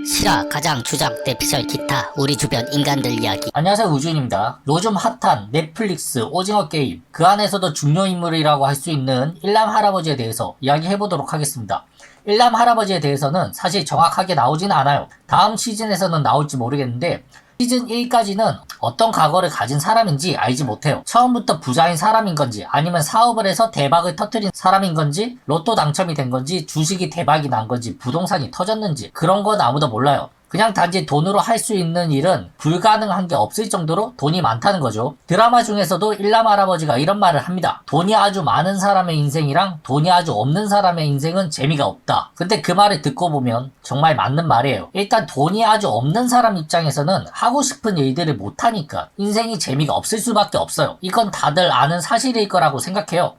실화, 가장, 주장, 대피셜, 기타, 우리 주변 인간들 이야기. 안녕하세요, 우주인입니다. 요즘 핫한 넷플릭스 오징어 게임, 그 안에서도 중요 인물이라고 할 수 있는 일남 할아버지에 대해서 이야기해보도록 하겠습니다. 일남 할아버지에 대해서는 사실 정확하게 나오지는 않아요. 다음 시즌에서는 나올지 모르겠는데 시즌 1까지는 어떤 과거를 가진 사람인지 알지 못해요. 처음부터 부자인 사람인 건지, 아니면 사업을 해서 대박을 터뜨린 사람인 건지, 로또 당첨이 된 건지, 주식이 대박이 난 건지, 부동산이 터졌는지, 그런 건 아무도 몰라요. 그냥 단지 돈으로 할 수 있는 일은 불가능한 게 없을 정도로 돈이 많다는 거죠. 드라마 중에서도 일남 할아버지가 이런 말을 합니다. 돈이 아주 많은 사람의 인생이랑 돈이 아주 없는 사람의 인생은 재미가 없다. 근데 그 말을 듣고 보면 정말 맞는 말이에요. 일단 돈이 아주 없는 사람 입장에서는 하고 싶은 일들을 못하니까 인생이 재미가 없을 수밖에 없어요. 이건 다들 아는 사실일 거라고 생각해요.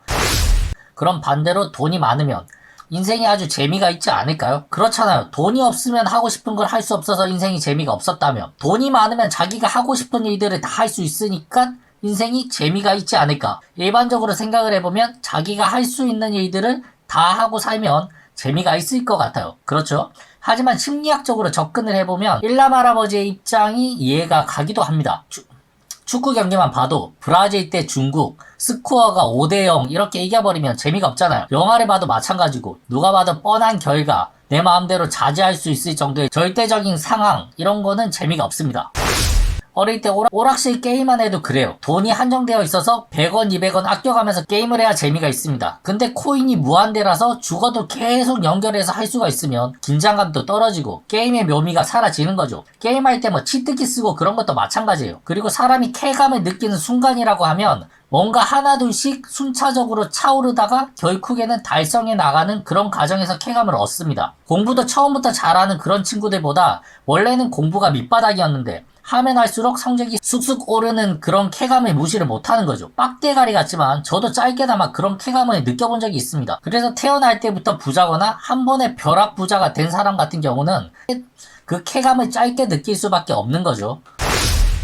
그럼 반대로 돈이 많으면 인생이 아주 재미가 있지 않을까요? 그렇잖아요. 돈이 없으면 하고 싶은 걸 할 수 없어서 인생이 재미가 없었다면, 돈이 많으면 자기가 하고 싶은 일들을 다 할 수 있으니까 인생이 재미가 있지 않을까? 일반적으로 생각을 해보면 자기가 할 수 있는 일들을 다 하고 살면 재미가 있을 것 같아요. 그렇죠? 하지만 심리학적으로 접근을 해보면 일남 할아버지의 입장이 이해가 가기도 합니다. 축구 경기만 봐도 브라질 대 중국 스코어가 5대0 이렇게 이겨버리면 재미가 없잖아요. 영화를 봐도 마찬가지고 누가 봐도 뻔한 결과, 내 마음대로 자제할 수 있을 정도의 절대적인 상황, 이런 거는 재미가 없습니다. 어릴 때 오락실 게임만 해도 그래요. 돈이 한정되어 있어서 100원, 200원 아껴가면서 게임을 해야 재미가 있습니다. 근데 코인이 무한대라서 죽어도 계속 연결해서 할 수가 있으면 긴장감도 떨어지고 게임의 묘미가 사라지는 거죠. 게임할 때 뭐 치트키 쓰고 그런 것도 마찬가지예요. 그리고 사람이 쾌감을 느끼는 순간이라고 하면 뭔가 하나둘씩 순차적으로 차오르다가 결국에는 달성해 나가는 그런 과정에서 쾌감을 얻습니다. 공부도 처음부터 잘하는 그런 친구들보다 원래는 공부가 밑바닥이었는데 하면 할수록 성적이 쑥쑥 오르는 그런 쾌감을 무시를 못하는 거죠. 빡대가리 같지만 저도 짧게나마 그런 쾌감을 느껴본 적이 있습니다. 그래서 태어날 때부터 부자거나 한 번에 벼락 부자가 된 사람 같은 경우는 그 쾌감을 짧게 느낄 수밖에 없는 거죠.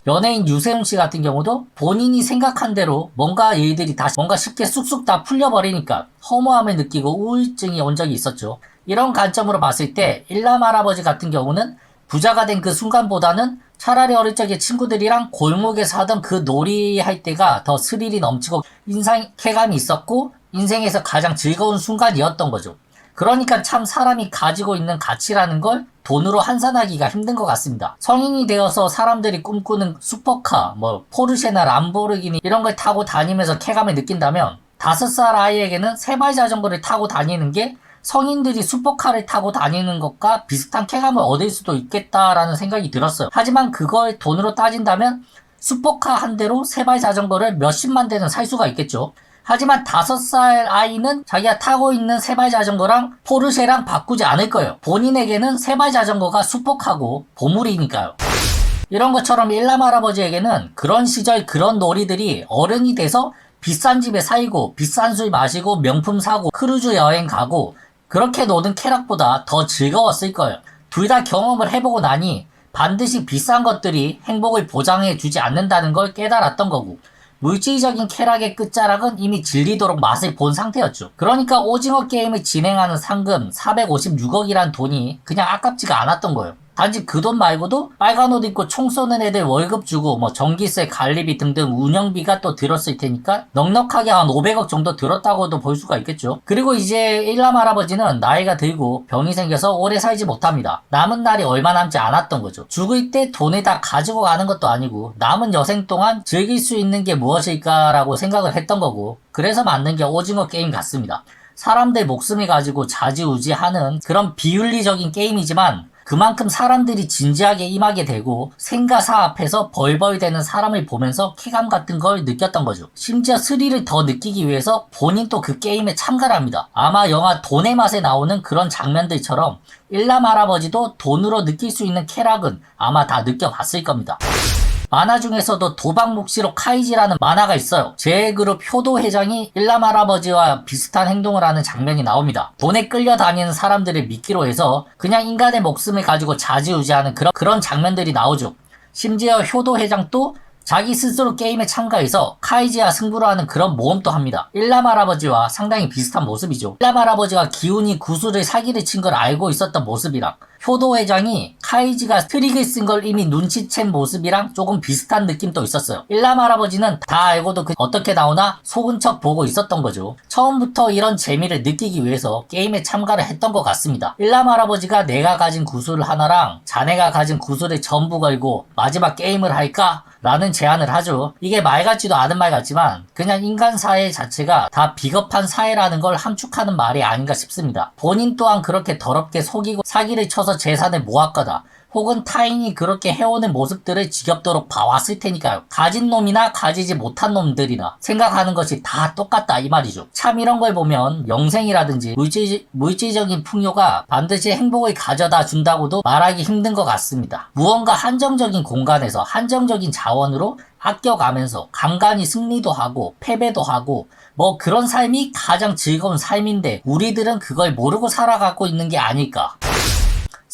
연예인 유세윤 씨 같은 경우도 본인이 생각한 대로 뭔가 일들이 다 뭔가 쉽게 쑥쑥 다 풀려버리니까 허무함을 느끼고 우울증이 온 적이 있었죠. 이런 관점으로 봤을 때 일남 할아버지 같은 경우는 부자가 된 그 순간보다는 차라리 어릴 적에 친구들이랑 골목에서 하던 그 놀이 할 때가 더 스릴이 넘치고 인상 쾌감이 있었고 인생에서 가장 즐거운 순간이었던 거죠. 그러니까 참 사람이 가지고 있는 가치라는 걸 돈으로 환산하기가 힘든 것 같습니다. 성인이 되어서 사람들이 꿈꾸는 슈퍼카, 포르쉐나 람보르기니 이런 걸 타고 다니면서 쾌감을 느낀다면 5살 아이에게는 세발 자전거를 타고 다니는 게 성인들이 슈퍼카를 타고 다니는 것과 비슷한 쾌감을 얻을 수도 있겠다라는 생각이 들었어요. 하지만 그걸 돈으로 따진다면 슈퍼카 한 대로 세발 자전거를 몇십만 대는 살 수가 있겠죠. 하지만 5살 아이는 자기가 타고 있는 세발 자전거랑 포르쉐랑 바꾸지 않을 거예요. 본인에게는 세발 자전거가 슈퍼카고 보물이니까요. 이런 것처럼 일남 할아버지에게는 그런 시절 그런 놀이들이 어른이 돼서 비싼 집에 살고 비싼 술 마시고 명품 사고 크루즈 여행 가고 그렇게 노는 쾌락보다 더 즐거웠을 거예요. 둘 다 경험을 해보고 나니 반드시 비싼 것들이 행복을 보장해 주지 않는다는 걸 깨달았던 거고, 물질적인 쾌락의 끝자락은 이미 질리도록 맛을 본 상태였죠. 그러니까 오징어 게임을 진행하는 상금 456억이란 돈이 그냥 아깝지가 않았던 거예요. 단지 그 돈 말고도 빨간 옷 입고 총 쏘는 애들 월급 주고 전기세, 관리비 등등 운영비가 또 들었을 테니까 넉넉하게 한 500억 정도 들었다고도 볼 수가 있겠죠. 그리고 이제 일남 할아버지는 나이가 들고 병이 생겨서 오래 살지 못합니다. 남은 날이 얼마 남지 않았던 거죠. 죽을 때 돈을 다 가지고 가는 것도 아니고 남은 여생 동안 즐길 수 있는 게 무엇일까라고 생각을 했던 거고, 그래서 만든 게 오징어 게임 같습니다. 사람들 목숨을 가지고 좌지우지하는 그런 비윤리적인 게임이지만 그만큼 사람들이 진지하게 임하게 되고 생가사 앞에서 벌벌대는 사람을 보면서 쾌감 같은 걸 느꼈던 거죠. 심지어 스릴을 더 느끼기 위해서 본인도 그 게임에 참가를 합니다. 아마 영화 돈의 맛에 나오는 그런 장면들처럼 일남 할아버지도 돈으로 느낄 수 있는 쾌락은 아마 다 느껴봤을 겁니다. 만화 중에서도 도박묵시록 카이지라는 만화가 있어요. 제 그룹 효도 회장이 일남 할아버지와 비슷한 행동을 하는 장면이 나옵니다. 돈에 끌려다니는 사람들을 미끼로 해서 그냥 인간의 목숨을 가지고 좌지우지하는 그런 장면들이 나오죠. 심지어 효도 회장도 자기 스스로 게임에 참가해서 카이지와 승부를 하는 그런 모험도 합니다. 일남 할아버지와 상당히 비슷한 모습이죠. 일남 할아버지가 기훈이 구슬을 사기를 친 걸 알고 있었던 모습이랑 효도 회장이 카이지가 트릭을 쓴 걸 이미 눈치챈 모습이랑 조금 비슷한 느낌도 있었어요. 일남 할아버지는 다 알고도 어떻게 나오나 속은 척 보고 있었던 거죠. 처음부터 이런 재미를 느끼기 위해서 게임에 참가를 했던 것 같습니다. 일남 할아버지가 내가 가진 구슬 하나랑 자네가 가진 구슬을 전부 걸고 마지막 게임을 할까? 라는 제안을 하죠. 이게 말 같지도 않은 말 같지만 그냥 인간 사회 자체가 다 비겁한 사회라는 걸 함축하는 말이 아닌가 싶습니다. 본인 또한 그렇게 더럽게 속이고 사기를 쳐서 재산을 모았거나 혹은 타인이 그렇게 해오는 모습들을 지겹도록 봐왔을 테니까요. 가진 놈이나 가지지 못한 놈들이나 생각하는 것이 다 똑같다 이 말이죠. 참 이런 걸 보면 영생이라든지 물질적인 풍요가 반드시 행복을 가져다 준다고도 말하기 힘든 것 같습니다. 무언가 한정적인 공간에서 한정적인 자원으로 아껴가면서 간간히 승리도 하고 패배도 하고 뭐 그런 삶이 가장 즐거운 삶인데 우리들은 그걸 모르고 살아가고 있는 게 아닐까.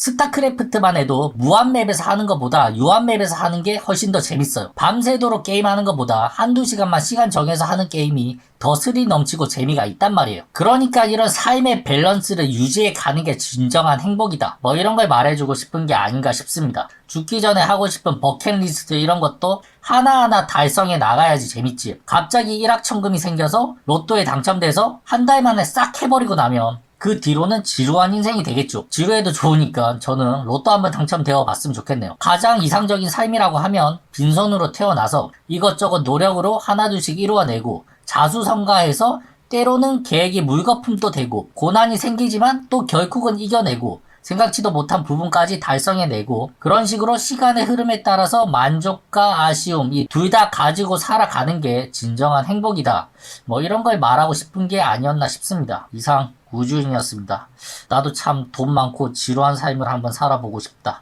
스타크래프트만 해도 무한맵에서 하는 것보다 유한맵에서 하는 게 훨씬 더 재밌어요. 밤새도록 게임하는 것보다 한두 시간만 시간 정해서 하는 게임이 더 스릴 넘치고 재미가 있단 말이에요. 그러니까 이런 삶의 밸런스를 유지해 가는 게 진정한 행복이다. 뭐 이런 걸 말해주고 싶은 게 아닌가 싶습니다. 죽기 전에 하고 싶은 버킷리스트 이런 것도 하나하나 달성해 나가야지 재밌지. 갑자기 일확천금이 생겨서 로또에 당첨돼서 한 달 만에 싹 해버리고 나면 그 뒤로는 지루한 인생이 되겠죠. 지루해도 좋으니까 저는 로또 한번 당첨되어 봤으면 좋겠네요. 가장 이상적인 삶이라고 하면 빈손으로 태어나서 이것저것 노력으로 하나둘씩 이루어내고 자수성가해서 때로는 계획이 물거품도 되고 고난이 생기지만 또 결국은 이겨내고 생각지도 못한 부분까지 달성해내고 그런 식으로 시간의 흐름에 따라서 만족과 아쉬움 이 둘 다 가지고 살아가는 게 진정한 행복이다. 뭐 이런 걸 말하고 싶은 게 아니었나 싶습니다. 이상 우주인이었습니다. 나도 참 돈 많고 지루한 삶을 한번 살아보고 싶다.